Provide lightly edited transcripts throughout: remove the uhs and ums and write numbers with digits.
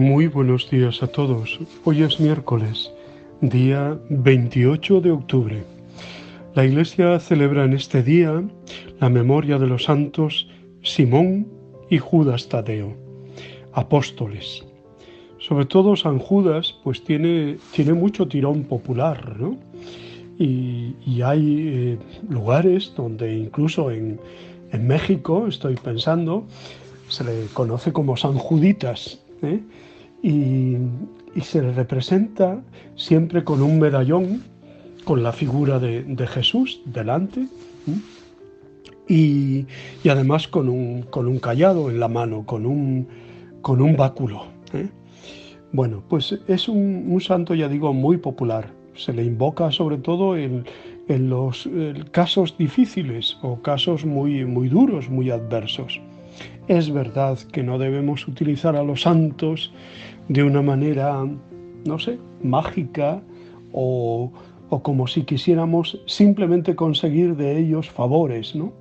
Muy buenos días a todos. Hoy es miércoles, día 28 de octubre. La Iglesia celebra en este día la memoria de los santos Simón y Judas Tadeo, apóstoles. Sobre todo San Judas pues tiene mucho tirón popular, ¿no? Y hay lugares donde incluso en México, estoy pensando, se le conoce como San Juditas, ¿eh? y, y se le representa siempre con un medallón con la figura de Jesús delante, ¿eh? y además con un cayado en la mano, con un báculo, ¿eh? Bueno, pues es un santo, ya digo, muy popular. Se le invoca sobre todo en los casos difíciles o casos muy duros, muy adversos. Es verdad que no debemos utilizar a los santos de una manera, no sé, mágica o, o como si quisiéramos simplemente conseguir de ellos favores, ¿no?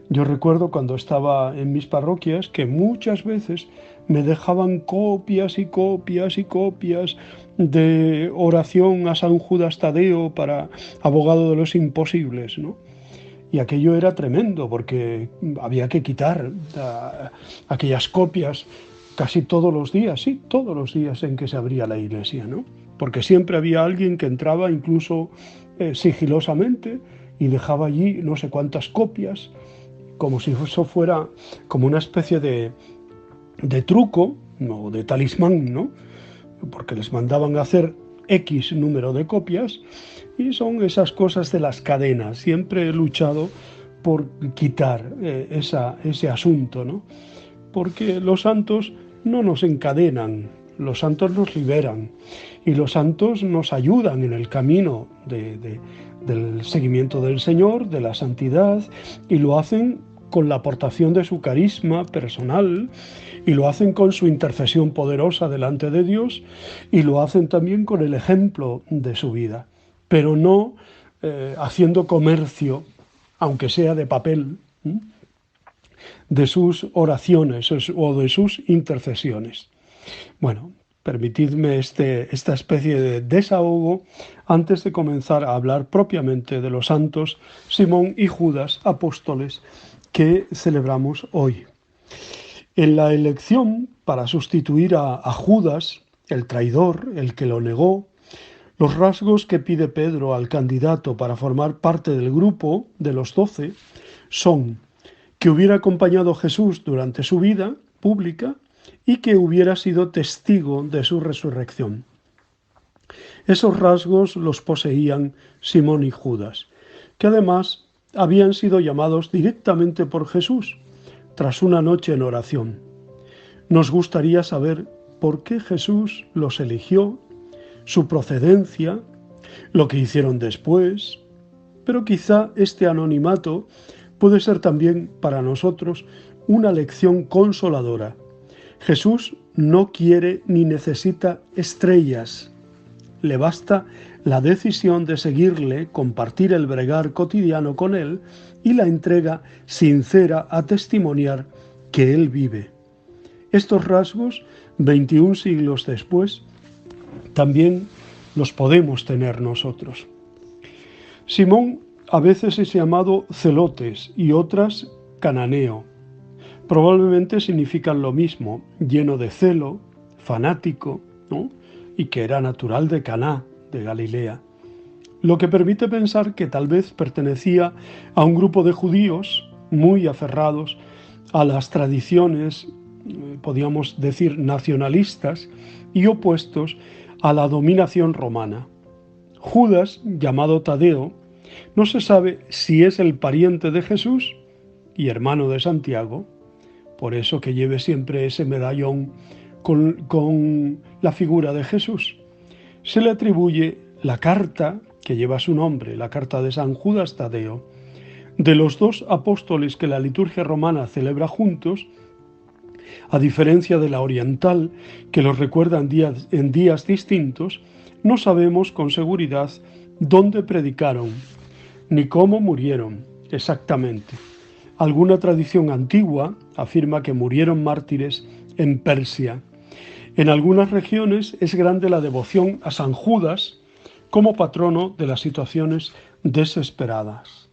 Yo recuerdo cuando estaba en mis parroquias que muchas veces me dejaban copias y copias y copias de oración a San Judas Tadeo para abogado de los imposibles, ¿no? Y aquello era tremendo porque había que quitar aquellas copias casi todos los días, sí, todos los días en que se abría la iglesia, ¿no? Porque siempre había alguien que entraba incluso sigilosamente y dejaba allí no sé cuántas copias, como si eso fuera como una especie de truco o de talismán, ¿no? Porque les mandaban a hacer X número de copias y son esas cosas de las cadenas. Siempre he luchado por quitar ese asunto, ¿no? Porque los santos no nos encadenan, los santos nos liberan y los santos nos ayudan en el camino del seguimiento del Señor, de la santidad, y lo hacen con la aportación de su carisma personal, y lo hacen con su intercesión poderosa delante de Dios, y lo hacen también con el ejemplo de su vida, pero no haciendo comercio, aunque sea de papel, de sus oraciones o de sus intercesiones. Bueno, permitidme esta especie de desahogo antes de comenzar a hablar propiamente de los santos Simón y Judas, apóstoles, que celebramos hoy. En la elección para sustituir a Judas, el traidor, el que lo negó, los rasgos que pide Pedro al candidato para formar parte del grupo de los 12 son que hubiera acompañado a Jesús durante su vida pública y que hubiera sido testigo de su resurrección. Esos rasgos los poseían Simón y Judas, que además habían sido llamados directamente por Jesús tras una noche en oración. Nos gustaría saber por qué Jesús los eligió, su procedencia, lo que hicieron después, pero quizá este anonimato puede ser también para nosotros una lección consoladora. Jesús no quiere ni necesita estrellas. Le basta la decisión de seguirle, compartir el bregar cotidiano con él y la entrega sincera a testimoniar que él vive. Estos rasgos, 21 siglos después, también los podemos tener nosotros. Simón a veces es llamado Zelotes y otras Cananeo. Probablemente significan lo mismo, lleno de celo, fanático, ¿no? Y que era natural de Caná, de Galilea. Lo que permite pensar que tal vez pertenecía a un grupo de judíos muy aferrados a las tradiciones, podríamos decir, nacionalistas y opuestos a la dominación romana. Judas, llamado Tadeo, no se sabe si es el pariente de Jesús y hermano de Santiago, por eso que lleve siempre ese medallón con la figura de Jesús. Se le atribuye la carta que lleva su nombre, la carta de San Judas Tadeo. De los dos apóstoles que la liturgia romana celebra juntos, a diferencia de la oriental, que los recuerda en días distintos, no sabemos con seguridad dónde predicaron, ni cómo murieron exactamente. Alguna tradición antigua afirma que murieron mártires en Persia En algunas regiones es grande la devoción a San Judas como patrono de las situaciones desesperadas.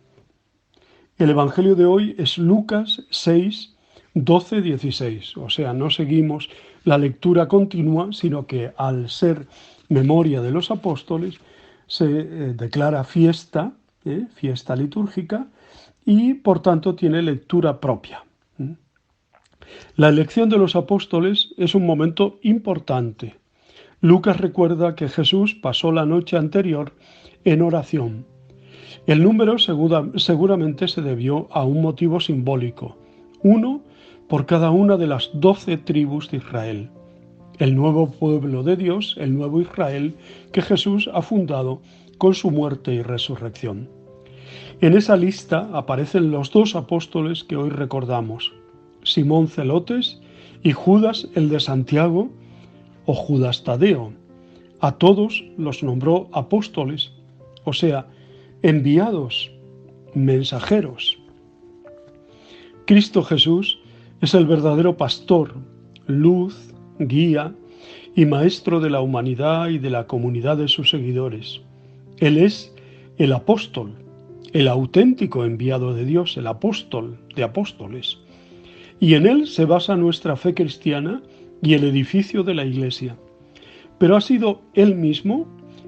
El Evangelio de hoy es Lucas 6, 12, 16. O sea, no seguimos la lectura continua, sino que al ser memoria de los apóstoles, se declara fiesta, fiesta litúrgica, y por tanto tiene lectura propia. La elección de los apóstoles es un momento importante. Lucas recuerda que Jesús pasó la noche anterior en oración. El número seguramente se debió a un motivo simbólico, uno por cada una de las 12 tribus de Israel, el nuevo pueblo de Dios, el nuevo Israel que Jesús ha fundado con su muerte y resurrección. En esa lista aparecen los dos apóstoles que hoy recordamos, Simón Celotes y Judas el de Santiago o Judas Tadeo. A todos los nombró apóstoles, o sea, enviados, mensajeros. Cristo Jesús es el verdadero pastor, luz, guía y maestro de la humanidad y de la comunidad de sus seguidores. Él es el apóstol, el auténtico enviado de Dios, el apóstol de apóstoles. Y en él se basa nuestra fe cristiana y el edificio de la Iglesia. Pero ha sido él mismo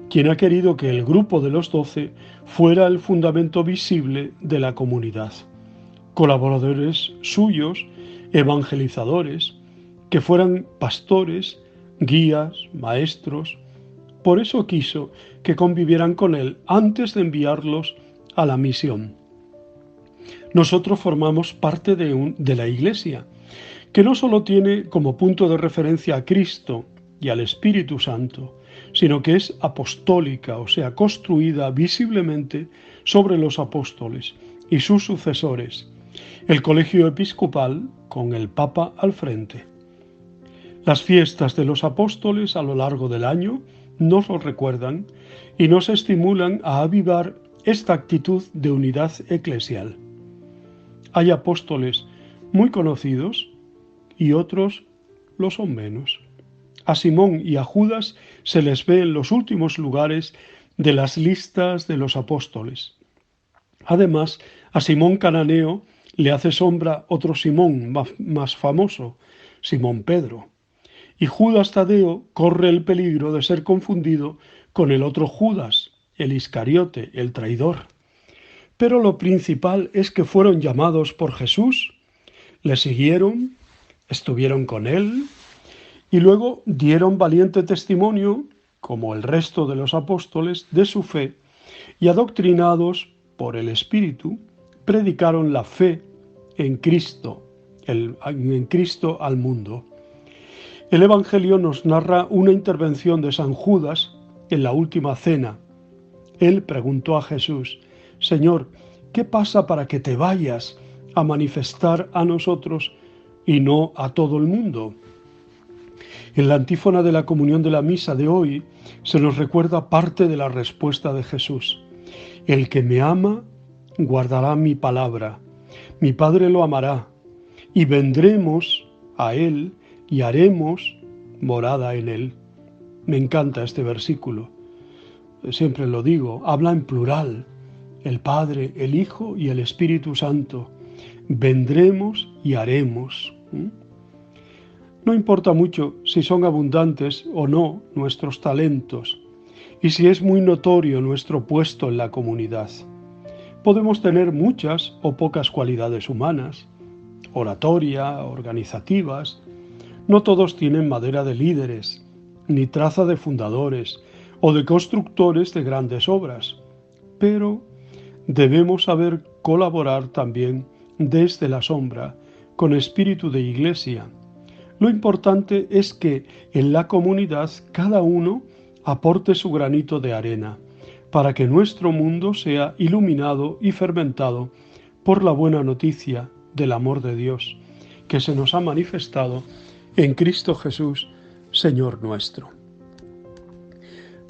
quien ha querido que el grupo de los 12 fuera el fundamento visible de la comunidad. Colaboradores suyos, evangelizadores, que fueran pastores, guías, maestros. Por eso quiso que convivieran con él antes de enviarlos a la misión. Nosotros formamos parte de la Iglesia, que no solo tiene como punto de referencia a Cristo y al Espíritu Santo, sino que es apostólica, o sea, construida visiblemente sobre los apóstoles y sus sucesores, el colegio episcopal con el Papa al frente. Las fiestas de los apóstoles a lo largo del año nos lo recuerdan y nos estimulan a avivar esta actitud de unidad eclesial. Hay apóstoles muy conocidos y otros lo son menos. A Simón y a Judas se les ve en los últimos lugares de las listas de los apóstoles. Además, a Simón Cananeo le hace sombra otro Simón más famoso, Simón Pedro. Y Judas Tadeo corre el peligro de ser confundido con el otro Judas, el Iscariote, el traidor. Pero lo principal es que fueron llamados por Jesús, le siguieron, estuvieron con él y luego dieron valiente testimonio, como el resto de los apóstoles, de su fe y adoctrinados por el Espíritu, predicaron la fe en Cristo al mundo. El Evangelio nos narra una intervención de San Judas en la última cena. Él preguntó a Jesús: Señor, ¿qué pasa para que te vayas a manifestar a nosotros y no a todo el mundo? En la antífona de la comunión de la misa de hoy se nos recuerda parte de la respuesta de Jesús. El que me ama guardará mi palabra, mi Padre lo amará, y vendremos a él y haremos morada en él. Me encanta este versículo. Siempre lo digo, habla en plural. El Padre, el Hijo y el Espíritu Santo. Vendremos y haremos. No importa mucho si son abundantes o no nuestros talentos y si es muy notorio nuestro puesto en la comunidad. Podemos tener muchas o pocas cualidades humanas, oratoria, organizativas. No todos tienen madera de líderes, ni traza de fundadores o de constructores de grandes obras, pero debemos saber colaborar también desde la sombra, con espíritu de iglesia. Lo importante es que en la comunidad cada uno aporte su granito de arena, para que nuestro mundo sea iluminado y fermentado por la buena noticia del amor de Dios, que se nos ha manifestado en Cristo Jesús, Señor nuestro.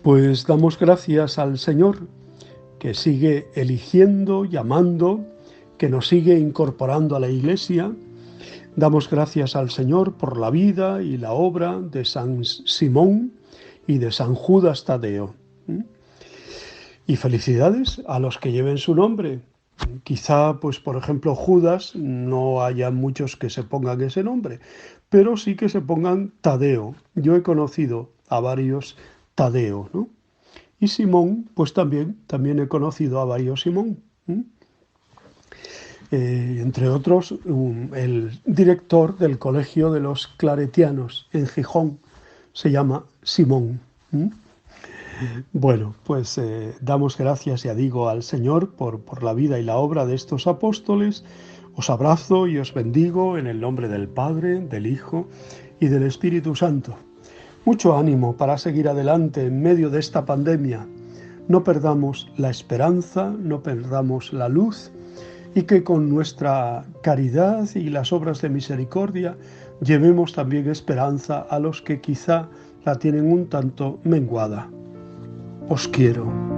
Pues damos gracias al Señor, que sigue eligiendo, llamando, que nos sigue incorporando a la Iglesia. Damos gracias al Señor por la vida y la obra de San Simón y de San Judas Tadeo. Y felicidades a los que lleven su nombre. Quizá, pues por ejemplo, Judas, no haya muchos que se pongan ese nombre, pero sí que se pongan Tadeo. Yo he conocido a varios Tadeo, ¿no? Y Simón, pues también he conocido a varios Simón. Entre otros, el director del Colegio de los Claretianos en Gijón se llama Simón. Bueno, pues damos gracias, ya digo, al Señor por la vida y la obra de estos apóstoles. Os abrazo y os bendigo en el nombre del Padre, del Hijo y del Espíritu Santo. Mucho ánimo para seguir adelante en medio de esta pandemia. No perdamos la esperanza, no perdamos la luz, y que con nuestra caridad y las obras de misericordia llevemos también esperanza a los que quizá la tienen un tanto menguada. Os quiero.